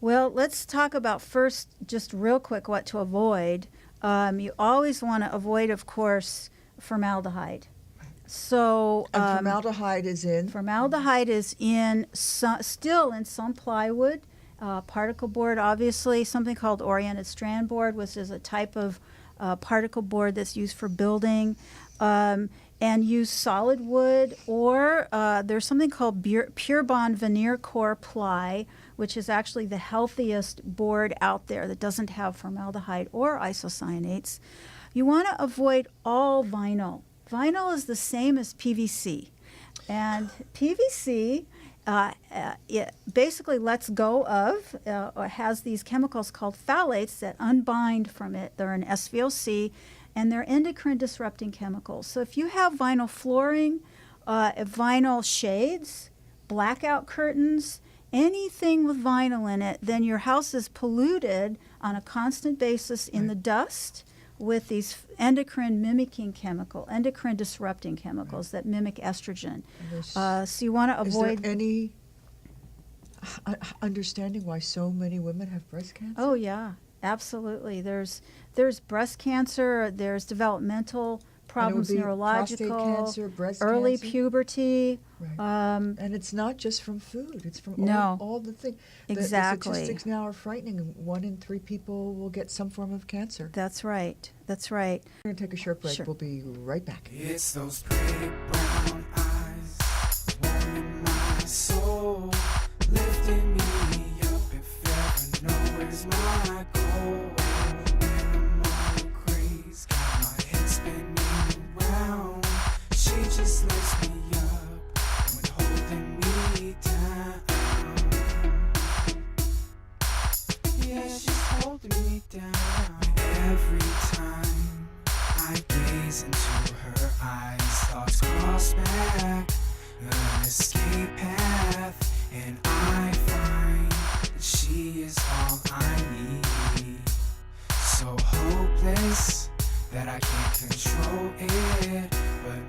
Well, let's talk about first, just real quick, what to avoid. You always want to avoid, of course, formaldehyde. So And formaldehyde is in? Formaldehyde is still in some plywood, particle board, obviously, something called oriented strand board, which is a type of particle board that's used for building. And use solid wood, or there's something called Pure Bond Veneer Core Ply, which is actually the healthiest board out there that doesn't have formaldehyde or isocyanates. You want to avoid all vinyl. Vinyl is the same as PVC. And PVC it basically lets go of, or has these chemicals called phthalates that unbind from it. They're an SVOC, and they're endocrine disrupting chemicals. So if you have vinyl flooring, vinyl shades, blackout curtains, anything with vinyl in it, then your house is polluted on a constant basis in the dust with these endocrine disrupting chemicals that mimic estrogen. So you want to avoid. Is there any understanding why so many women have breast cancer? Oh yeah, absolutely. There's breast cancer. There's developmental problems, neurological, prostate cancer, breast early cancer. puberty. Right. And it's not just from food. It's from all the things. Exactly. The statistics now are frightening. 1 in 3 people will get some form of cancer. That's right. That's right. We're going to take a short break. Sure. We'll be right back. It's those pretty brown eyes, warming my soul, lifting me up. If ever know where's my goal, I'm all crazy, got my head spinning around. She just lifts me up when holding me down. Yeah, she's holding me down. Every time I gaze into her eyes, thoughts cross back, an escape path, and I find that she is all I need. So hopeless that I can't control it, but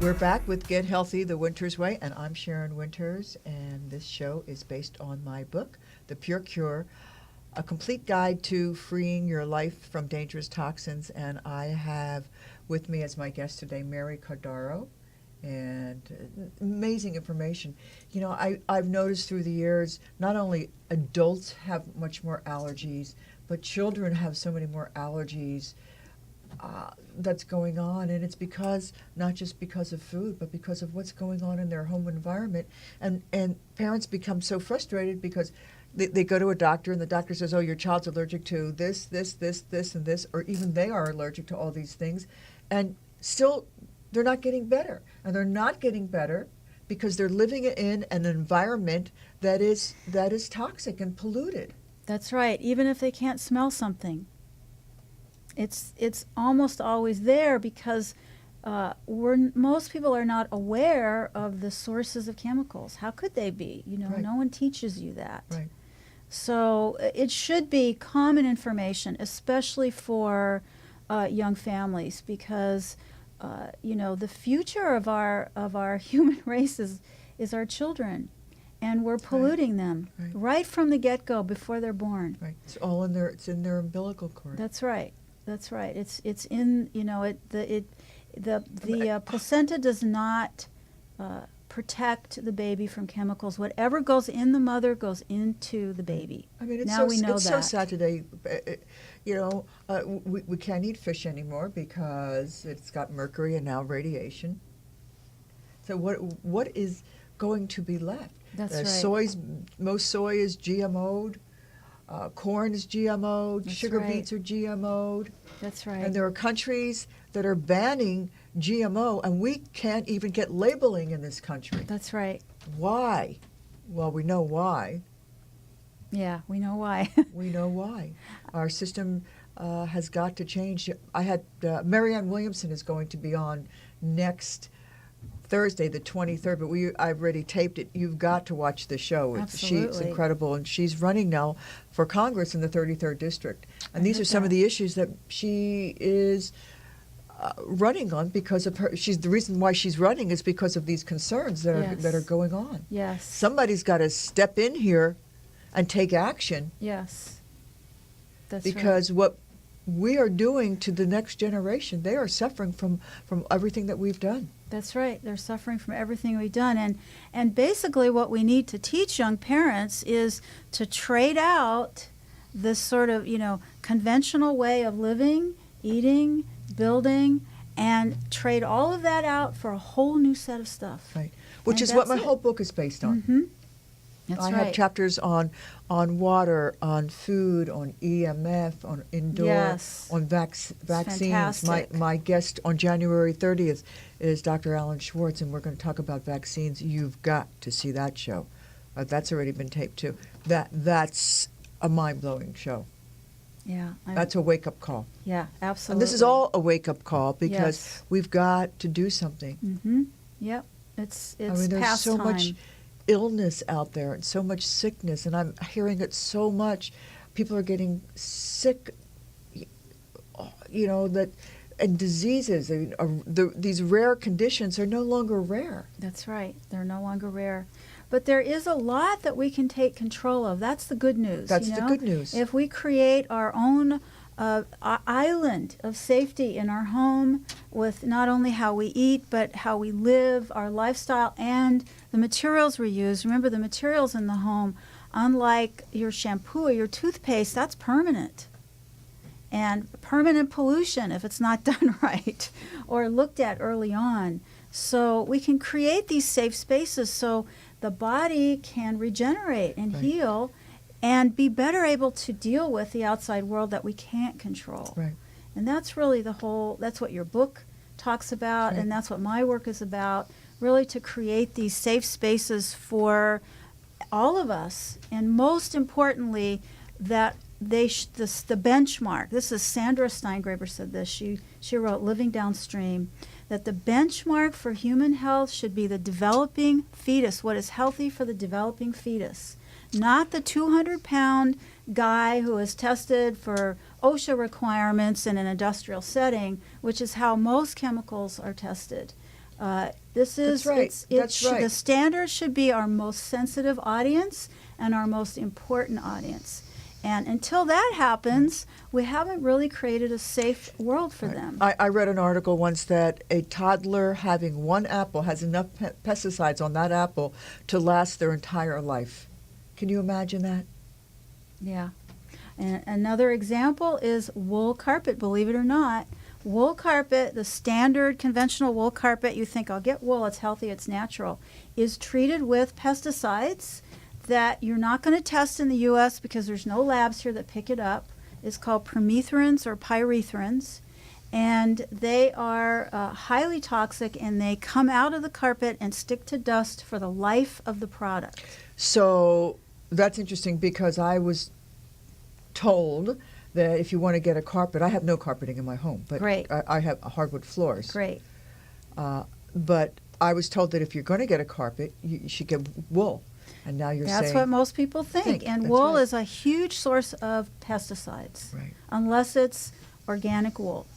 We're back with Get Healthy the Wynters Way, and I'm Sharyn Wynters, and this show is based on my book, The Pure Cure, A Complete Guide to Freeing Your Life from Dangerous Toxins. And I have with me as my guest today Mary Cordaro, and amazing information. You know, I've noticed through the years, not only adults have much more allergies, but children have so many more allergies that's going on, and it's not just because of food, but because of what's going on in their home environment. And parents become so frustrated because they go to a doctor, and the doctor says, oh, your child's allergic to this, and this, or even they are allergic to all these things, and still they're not getting better. And they're not getting better because they're living in an environment that is toxic and polluted. That's right. Even if they can't smell something, it's almost always there because most people are not aware of the sources of chemicals. How could they be? Right. No one teaches you that. Right. So it should be common information, especially for young families, because the future of our human race is our children, and we're polluting them right from the get-go before they're born. Right. It's all in their. It's in their umbilical cord. That's right. That's right. It's in the placenta does not protect the baby from chemicals. Whatever goes in the mother goes into the baby. I mean, it's now we know it's that. so sad today. We can't eat fish anymore because it's got mercury and now radiation. So what is going to be left? That's right. Most soy is GMO'd. Corn is GMO'd. That's Sugar right. beets are GMO'd. That's right. And there are countries that are banning GMO, and we can't even get labeling in this country. That's right. Why? Well, we know why. Yeah, we know why. We know why. Our system has got to change. I had Marianne Williamson is going to be on next Thursday, the 23rd, but I've already taped it. You've got to watch the show. She's Absolutely. incredible, and she's running now for Congress in the 33rd District. And these are some of the issues that she is running on because of her. The reason why she's running is because of these concerns that are going on. Yes. Somebody's got to step in here and take action. Yes. That's because what we are doing to the next generation, they are suffering from everything that we've done. That's right. They're suffering from everything we've done. And basically what we need to teach young parents is to trade out this sort of, conventional way of living, eating, building, and trade all of that out for a whole new set of stuff. Right. Which And is what my that's it. whole book is based on. Mm-hmm. That's I right. have chapters on water, on food, on EMF, on indoor, Yes. on vaccines. fantastic. My guest on January 30th is Dr. Alan Schwartz, and we're going to talk about vaccines. You've got to see that show. That's already been taped too. That's a mind-blowing show. Yeah. That's a wake-up call. Yeah, absolutely. And this is all a wake-up call because Yes. we've got to do something. Mm-hmm. Yep. It's I mean, there's past so time. much illness out there and so much sickness, and I'm hearing it so much. People are getting sick, and diseases. These rare conditions are no longer rare. That's right. They're no longer rare. But there is a lot that we can take control of. That's the good news. That's the good news. If we create our own island of safety in our home with not only how we eat, but how we live, our lifestyle, and the materials we use. Remember, the materials in the home, unlike your shampoo or your toothpaste, that's permanent. And permanent pollution if it's not done right or looked at early on. So we can create these safe spaces so the body can regenerate and heal and be better able to deal with the outside world that we can't control. Right. And that's really that's what your book talks about, Right. and that's what my work is about, really to create these safe spaces for all of us, and most importantly, that the benchmark, this is Sandra Steingraber said this, she wrote Living Downstream, that the benchmark for human health should be the developing fetus, what is healthy for the developing fetus, not the 200-pound guy who is tested for OSHA requirements in an industrial setting, which is how most chemicals are tested. This is That's right. That's right. The standard should be our most sensitive audience and our most important audience. And until that happens, we haven't really created a safe world for them. I read an article once that a toddler having one apple has enough pesticides on that apple to last their entire life. Can you imagine that? Yeah. And another example is wool carpet, believe it or not. Wool carpet, the standard conventional wool carpet, you think, I'll get wool, it's healthy, it's natural, is treated with pesticides that you're not going to test in the U.S. because there's no labs here that pick it up. It's called permethrins or pyrethrins, and they are highly toxic, and they come out of the carpet and stick to dust for the life of the product. So that's interesting because I was told that if you want to get a carpet, I have no carpeting in my home, but Great. I have hardwood floors. Great. But I was told that if you're going to get a carpet, you should get wool. And now you're That's saying... what most people think. And That's wool right. is a huge source of pesticides, Right. unless it's organic wool.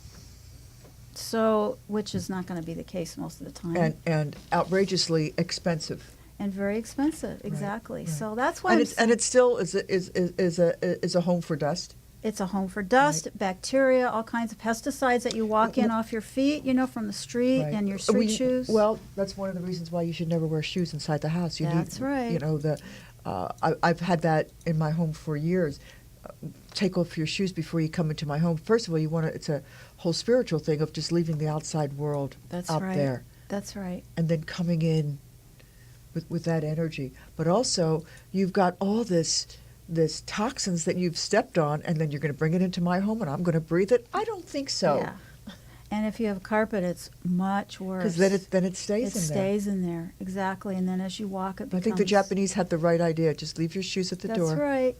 So, which is not going to be the case most of the time. And outrageously expensive. And very expensive, exactly. right. So that's why And it still is a home for dust. it's a home for dust, bacteria, all kinds of pesticides that you walk in off your feet, from the street, Right. and your street shoes. Well, that's one of the reasons why you should never wear shoes inside the house. That's right. I've had that in my home for years. Take off your shoes before you come into my home. First of all, it's a whole spiritual thing of just leaving the outside world That's out right. there. That's right. And then coming in with that energy. But also, you've got all this toxins that you've stepped on, and then you're going to bring it into my home, and I'm going to breathe it? I don't think so. Yeah. And if you have carpet, it's much worse. Because then it stays in there. It stays in there, exactly. And then as you walk, it becomes... I think the Japanese had the right idea. Just leave your shoes at the door. That's right.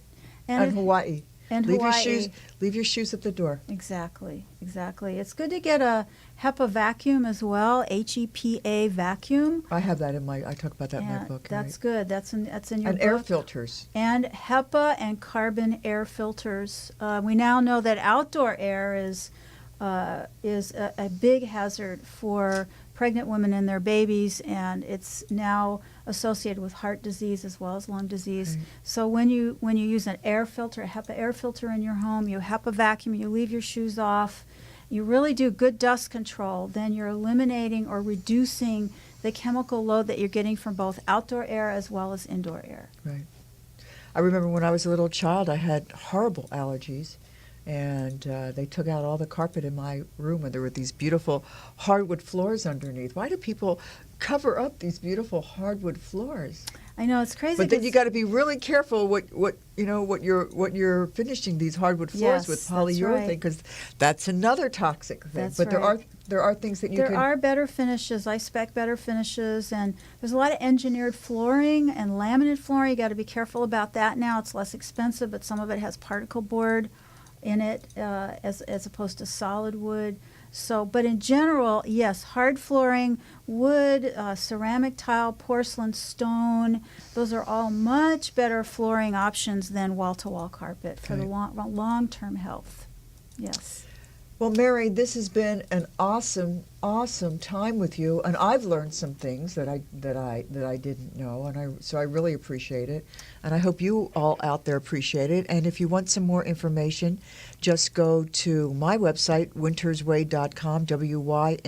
And Hawaii. And leave Hawaii. Leave your shoes at the door. Exactly, exactly. It's good to get a HEPA vacuum as well, HEPA vacuum. I have that I talk about that in my book. That's right? good. That's in your And book. air filters. And HEPA and carbon air filters. We now know that outdoor air is a big hazard for pregnant women and their babies, and it's now associated with heart disease as well as lung disease. Right. So when you use an air filter, a HEPA air filter in your home, you HEPA vacuum, you leave your shoes off, you really do good dust control, then you're eliminating or reducing the chemical load that you're getting from both outdoor air as well as indoor air. Right. I remember when I was a little child, I had horrible allergies. And they took out all the carpet in my room, and there were these beautiful hardwood floors underneath. Why do people cover up these beautiful hardwood floors? I know, it's crazy. But then you got to be really careful what you're finishing these hardwood floors Yes, with that's polyurethane, right. because that's another toxic thing. That's but right. there are things that you There can... are better finishes. I spec better finishes, and there's a lot of engineered flooring and laminate flooring. You got to be careful about that now. It's less expensive, but some of it has particle board in it as opposed to solid wood. So, but in general, yes, hard flooring, wood, ceramic tile, porcelain, stone, those are all much better flooring options than wall-to-wall carpet for the long-term health. Yes. Well, Mary, this has been an awesome time with you, and I've learned some things that I didn't know, and so I really appreciate it, and I hope you all out there appreciate it. And if you want some more information, just go to my website, wintersway.com, WYNTERSWAY.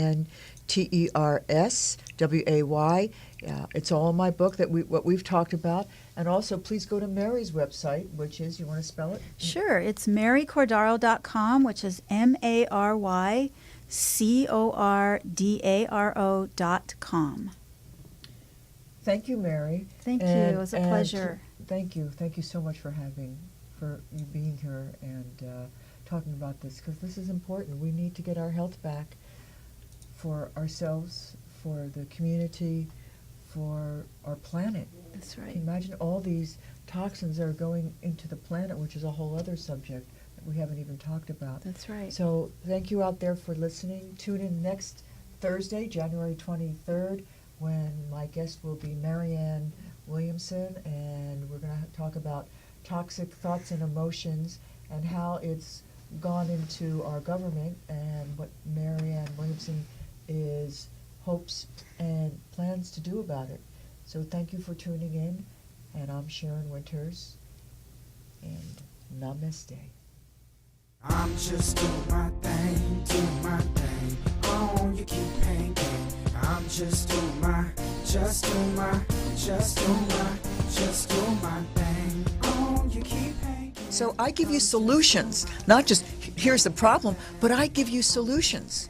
It's all in my book what we've talked about. And also, please go to Mary's website, which is, you want to spell it? Sure. It's marycordaro.com, which is MaryCordaro.com. Thank you, Mary. Thank you. It was a pleasure. Thank you. Thank you so much for you being here and talking about this, because this is important. We need to get our health back for ourselves, for the community, for our planet. That's right. Can you imagine all these toxins are going into the planet, which is a whole other subject that we haven't even talked about. That's right. So thank you out there for listening. Tune in next Thursday, January 23rd, when my guest will be Marianne Williamson, and we're going to talk about toxic thoughts and emotions and how it's gone into our government, and what Marianne Williamson hopes and plans to do about it. So thank you for tuning in, and I'm Sharyn Wynters, and namaste. I'm just doing my thing, oh, you keep hanging. I'm just doing my thing, oh, you keep hanging. So I give you solutions, not just here's the problem, but I give you solutions.